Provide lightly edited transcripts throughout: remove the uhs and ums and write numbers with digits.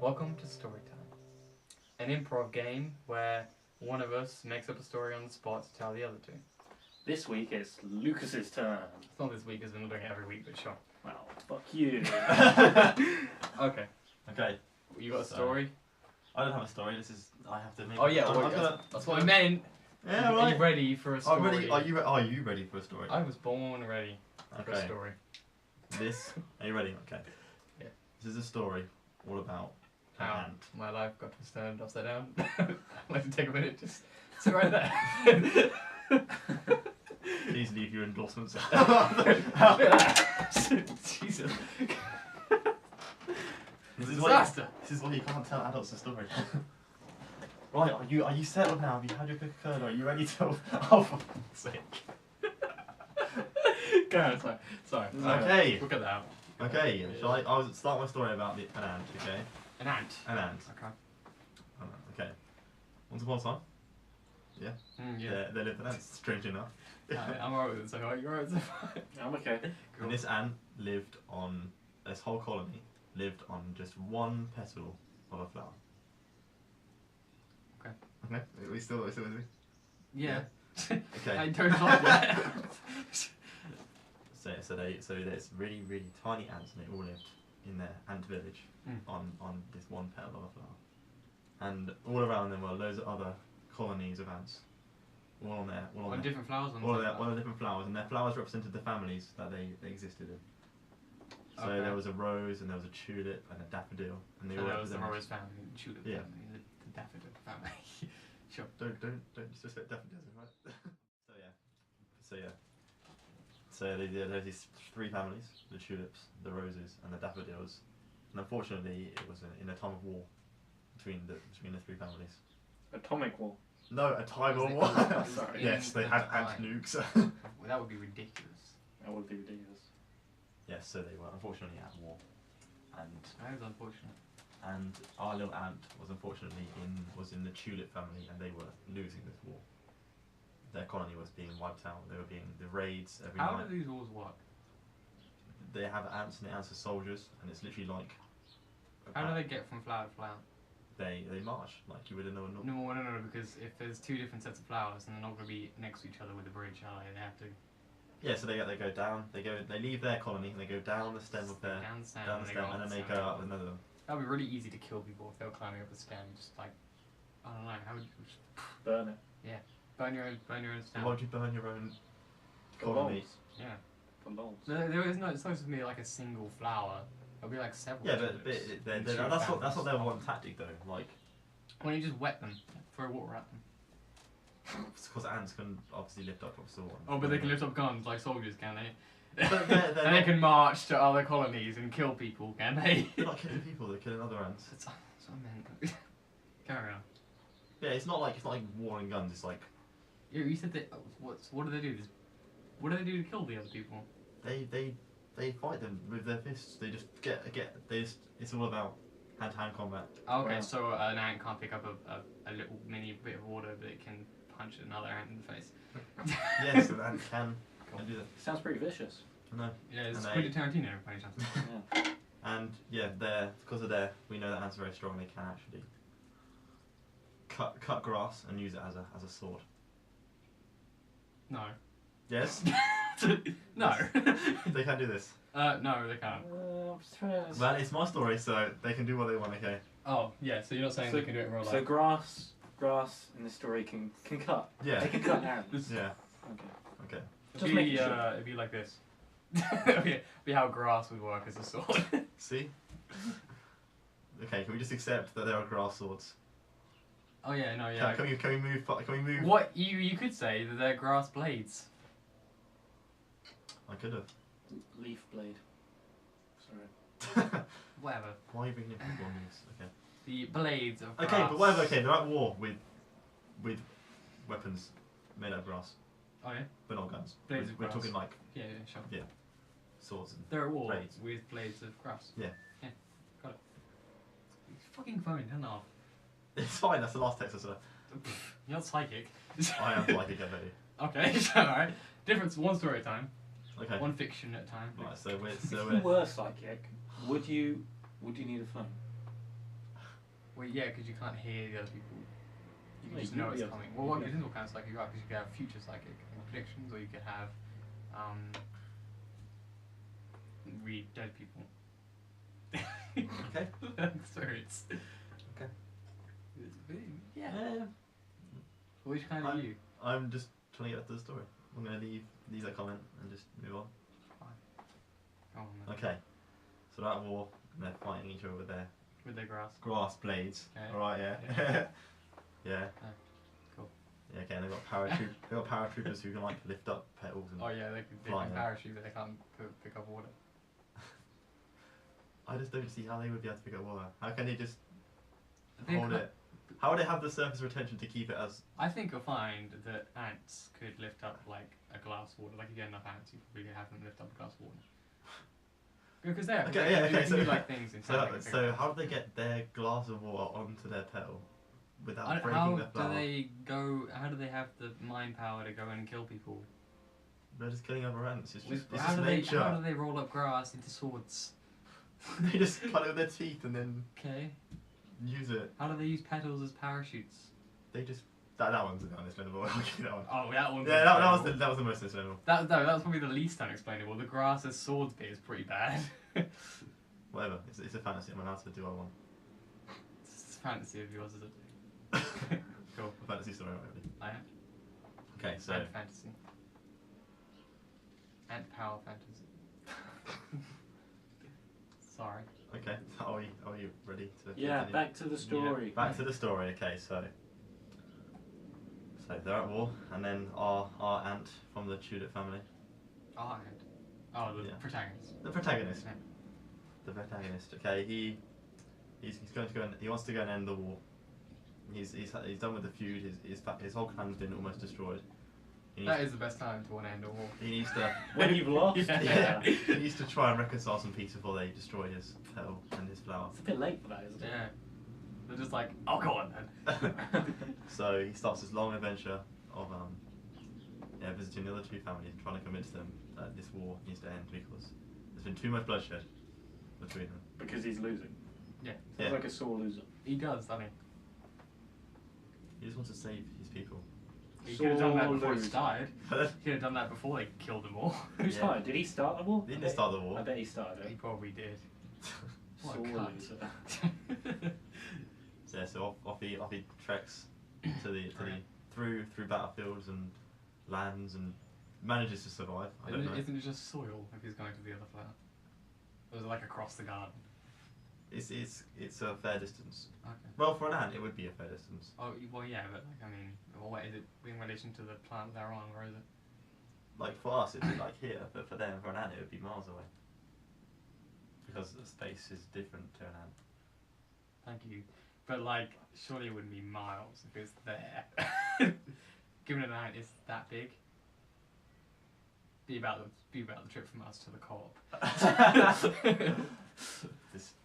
Welcome to Storytime, an improv game where one of us makes up a story on the spot to tell the other two. This week it's Lucas's turn. It's not this week because we're not doing it every week, but sure. Well, fuck you. Okay. Okay. You got a story? I don't have a story. I have to make. Oh yeah, that's what I meant. Yeah, Are right. you ready for a story? Are you ready for a story? I was born ready for a Okay. story. Are you ready? Okay. Yeah. This is a story all about an How ant. my life got turned upside down. I'd like to take a minute, just sit right there. Please leave your endorsements. Jesus. This Disaster. This is why you can't tell adults a story. Right, are you settled now? Have you had your coca-cola? Are you ready to? Oh, for fuck's sake. Go on, sorry. Okay. We'll get that out. Okay, shall I? I'll start my story about an ant. Okay. An ant. An ant. Okay. Okay. Once upon a time. Yeah. Yeah. There lived an ant. Strange enough. I'm alright with it, so you're alright with it. I'm okay. Cool. And this ant lived on. This whole colony lived on just one petal of a flower. Okay. Okay. Are we still with me? Yeah. Okay. I don't like that. So there's really tiny ants, and they all lived in their ant village on this one petal of a flower, and all around them were loads of other colonies of ants, all on there, On different flowers? all the different flowers, and their flowers represented the families that they existed in. So Okay. there was a rose, and there was a tulip, and a daffodil, and they So all there was the represented. rose family, the tulip Yeah. family, the daffodil family. Sure. Don't disrespect daffodils, right? So there's these three families: the tulips, the roses, and the daffodils. And unfortunately, it was in a time of war between the three families. Atomic war. No, a time of They- war. Sorry. Yes, they had ant Time. nukes. Well, that would be ridiculous. That would be ridiculous. Yes, so they were unfortunately at war, and That is unfortunate. our little ant was unfortunately in the tulip family, and they were losing this war. Their colony was being wiped out. They were being the raids every How night. do these wars work? They have ants, and the ants are soldiers, and it's literally like. How do they get from flower to flower? They march like you would in a normal. No, because if there's two different sets of flowers and they're not going to be next to each other with a bridge, are they? They have to Yeah, so they go down. They leave their colony and they go down the stem of their down the stem, down the stem, and then they go up another. That would be really easy to kill people if they were climbing up the stem. Just like, I don't know, how would you just Burn it. burn your own stem? Why would you burn your own For colony? lols. Yeah. For lols. There is no. It's not supposed to be like a single flower. It'll be like several. Yeah, but tulips and two that's not flowers. their one tactic though. Like, When you just wet them, throw water at them. it's because ants can obviously lift up soil. Oh, but they can lift up guns like soldiers, can they? But they're And they not- can march to other colonies and kill people, can they? They're not killing people. They're killing other ants. That's what I meant. Carry on. Yeah, it's not like war and guns. It's like You said that. What do they do? What do they do to kill the other people? they fight them with their fists. They just it's all about hand-to-hand combat. Oh, okay, Wow. so an ant can't pick up a little mini bit of water, but it can punch another ant in the face. Yes, an ant can do that. Sounds pretty vicious. No. Yeah, it's And Quentin Tarantino, by any chance. Yeah. And yeah, because of we know that ants are very strong. They can actually cut grass and use it as a sword. No. Yes, No. they can do this. No, they can't. Well, it's my story, so they can do what they want. Okay. Oh, yeah, so you're not saying they can do it in real life? So grass in this story can cut. Yeah. They can cut ants. Yeah. Okay. Okay. Just making sure. It'd be like this. It'd be how grass would work as a sword. See. Okay. Can we just accept that there are grass swords? Oh yeah, no, yeah. Can we move? Can we move? What you could say that they're grass blades. I could have. Leaf blade. Sorry. Whatever. Why are you bringing up people on this? Okay. The blades of grass. Okay, but whatever. Okay, they're at war with weapons made out of grass, Oh yeah. but not guns. Blades of We're grass. talking like Yeah, sure. swords and. They're at war Blades. with blades of grass. Yeah. Yeah. Got it. Fucking phone, turn it off. It's fine. That's the last text I saw. You're not psychic. I am like a get ready. Okay, alright. Difference, one story at a time. Okay. One fiction at a time. Right. So If you were psychic, would you need a phone? Well, yeah, because you can't hear the other people. You Yeah, just you know could it's be coming. able- Well, what yeah. depends what kind of psychic you are, because you could have future psychic predictions, or you could have read dead people. Okay. Spirits. Okay. Yeah. Yeah. Which kind are you? I'm just trying to get to the story. I'm going to leave these a comment and just move on. Oh, man. Okay. So they're at war and they're fighting each other with their With their grass. grass blades. Okay. Alright, yeah. Yeah. Yeah. Cool. Yeah, okay, and they've got paratroopers who can like lift up petals and Oh yeah, they Fly, can yeah. parachute, but they can't pick up water. I just don't see how they would be able to pick up water. How can they just They hold can't- it? How would they have the surface retention to keep it as... I think you'll find that ants could lift up like a glass of water. Like if you get enough ants, you probably could have them lift up a glass of water. Because they're Okay, yeah, okay, so so- like things in So how do they get their glass of water onto their petal without breaking how the flower? do they go? How do they have the mind power to go in and kill people? They're just killing other ants. It's just, How do nature. they roll up grass into swords? They just cut it with their teeth and then Okay. use it. How do they use petals as parachutes? They just... That one's unexplainable. I'll give you that one. Oh, that one. Yeah, that was the most unexplainable. That was probably the least unexplainable. The grass as swords bit is pretty bad. Whatever. It's a fantasy. I'm allowed to do what I want. It's a fantasy of yours, is it? Cool. A fantasy story, right, really. I am. Okay, so... Ant fantasy. Ant power fantasy. Sorry. Okay, are we ready to... Yeah, continue? back to the story. Back to the story, okay, so they're at war, and then our ant from the Tudor family, Oh, ant. Oh, the Yeah. protagonist. the protagonist, Yeah. okay, he's going to go and he wants to go and end the war. He's done with the feud. His whole clan's been almost destroyed. That is the best time to want to end a war. He needs to When you've lost? Yeah. he needs to try and reconcile some peace before they destroy his petal and his flower. It's a bit late for that, isn't it? Yeah. They're just like, oh, go on then. So he starts this long adventure of visiting the other two families and trying to convince them that this war needs to end because there's been too much bloodshed between them. Because he's losing. Yeah. Sounds Yeah. like a sore loser. He does, doesn't he? He just wants to save his people. He could have done that Sore before he loser. started. He He could have done that before they killed them all. Who Yeah. started? Did he start the war? didn't start the war. I bet he started He it. probably did. What Sore a cunt. loser. So off he treks to the through battlefields and lands and manages to survive. I don't know. Isn't it just soil if he's going to the other flower? Or is it like across the garden? It's a fair distance. Okay. Well, for an ant, it would be a fair distance. Oh, well, yeah, but like, I mean, what is it in relation to the plant they're on, or is it? Like for us, it'd be like here, but for them, for an ant, it would be miles away. Because the space is different to an ant. Thank you. But like, surely it wouldn't be miles if it's there. Given an ant is that big. Be about the trip from us to the co-op.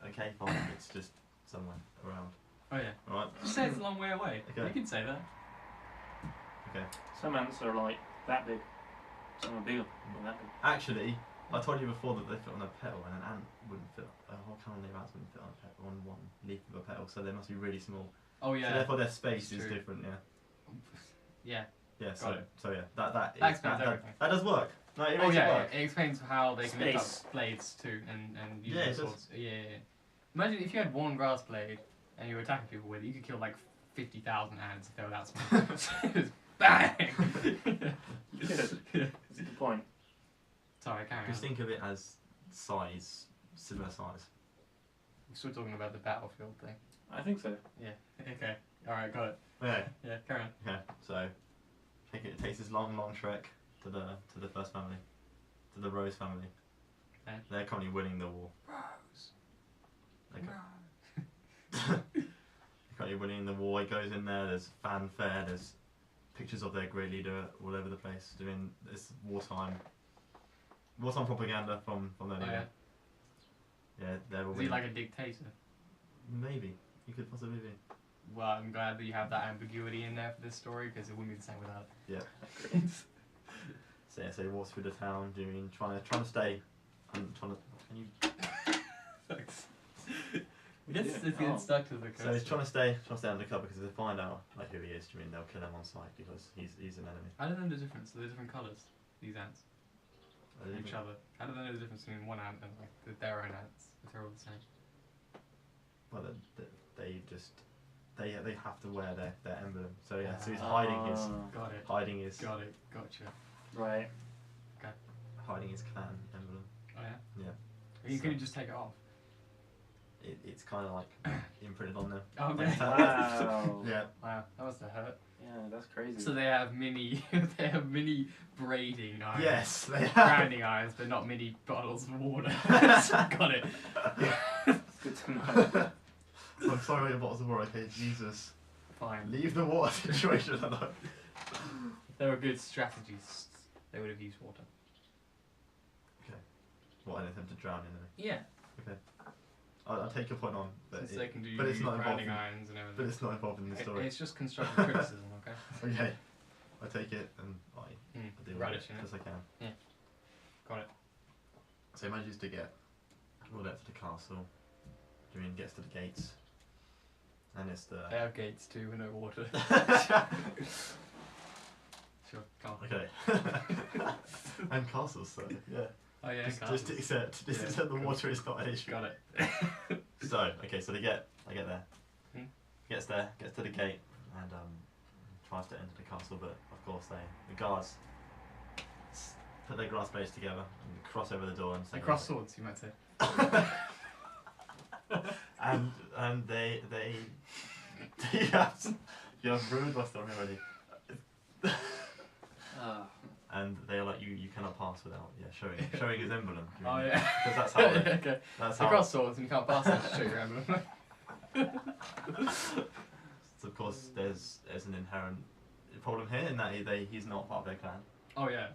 Okay, fine. It's just somewhere around. Oh yeah. Alright. Just say it's a long way away. Okay. You can say that. Okay. Some ants are like that big. Some are bigger than that big. Actually, I told you before that they fit on a petal, and an ant wouldn't fit. A whole colony of ants wouldn't fit on a petal, on one leaf of a petal. So they must be really small. Oh So yeah. therefore, their space That's is true. different. Yeah. Yeah. Yeah. Got it. So yeah. That explains everything. that does work. No, it Oh makes yeah, it work. it explains how they can lift Space. up blades too and use Yeah, their it does. swords. Yeah. Imagine if you had one grass blade and you were attacking people with it, you could kill like 50,000 ants if they were that small. Just bang! Good. That's a good point. Sorry, carry on. Just think of it as size, similar size. We're still talking about the battlefield thing. I think so. Yeah. Okay. Alright, got it. Yeah. Yeah, carry on. Yeah. So, it takes this long trek to the first family, to the Rose family. Okay. They're currently winning the war. Rose. They're currently winning the war. He goes in there. There's fanfare. There's pictures of their great leader all over the place doing this wartime propaganda from their Oh, leader. yeah. Yeah, they're all Is he winning. like a dictator? Maybe he could possibly be. Well, I'm glad that you have that ambiguity in there for this story because it wouldn't be the same without it. Yeah. So yeah, so he walks through the town, trying to stay, and trying to. Can you? Thanks. It's Yeah. getting stuck to the coast. So he's trying to stay undercover because if they find out like who he is, do you mean they'll kill him on sight because he's an enemy. I don't know the difference. They're different colours. These ants. I don't Each even- other. I don't know the difference between one ant and like their own ants. If they're all the same. Well, they have to wear their emblem. So yeah, so he's hiding his Got it. hiding his Got it. Gotcha. Right. hiding his clan emblem. Oh yeah. Yeah. You So- couldn't just take it off. It's kind of like imprinted on them. Oh Like man. Wow. yeah. Wow, that must have hurt. Yeah, that's crazy. So they have mini, they have mini braiding irons. Yes, they have. Branding irons, but not mini bottles of water. Got it. It's good to know. I'm sorry about your bottles of water. Okay, Jesus. Fine. Leave the water situation alone. If they were good strategies, they would have used water. What, an attempt to drown in Yeah. I'll take your point on, but, Since they can do but it's not branding involved. irons and But everything. it's not involved in the story. It's just constructive criticism, okay? Okay, I take it and I deal Radish with in it it. as I can. Got it. So he manages to get all up to the castle. I mean, gets to the gates, and it's the. They have gates too with no water. Sure, can't. Okay. And castles, so yeah. Oh yeah, Just castles. accept. Just Yeah. accept the water is not an issue. Got it. So okay, so I get there. Hmm. Gets there, gets to the gate, and tries to enter the castle, but of course the guards put their glass base together and cross over the door and say. They cross swords, you might say. and they you have ruined my story already. And they're like you cannot pass without showing his emblem. Oh yeah. Because that's how it, Okay. that's They how. cross swords and you can't pass them to show your emblem. So of course there's an inherent problem here in that he's not part of their clan. Oh yeah.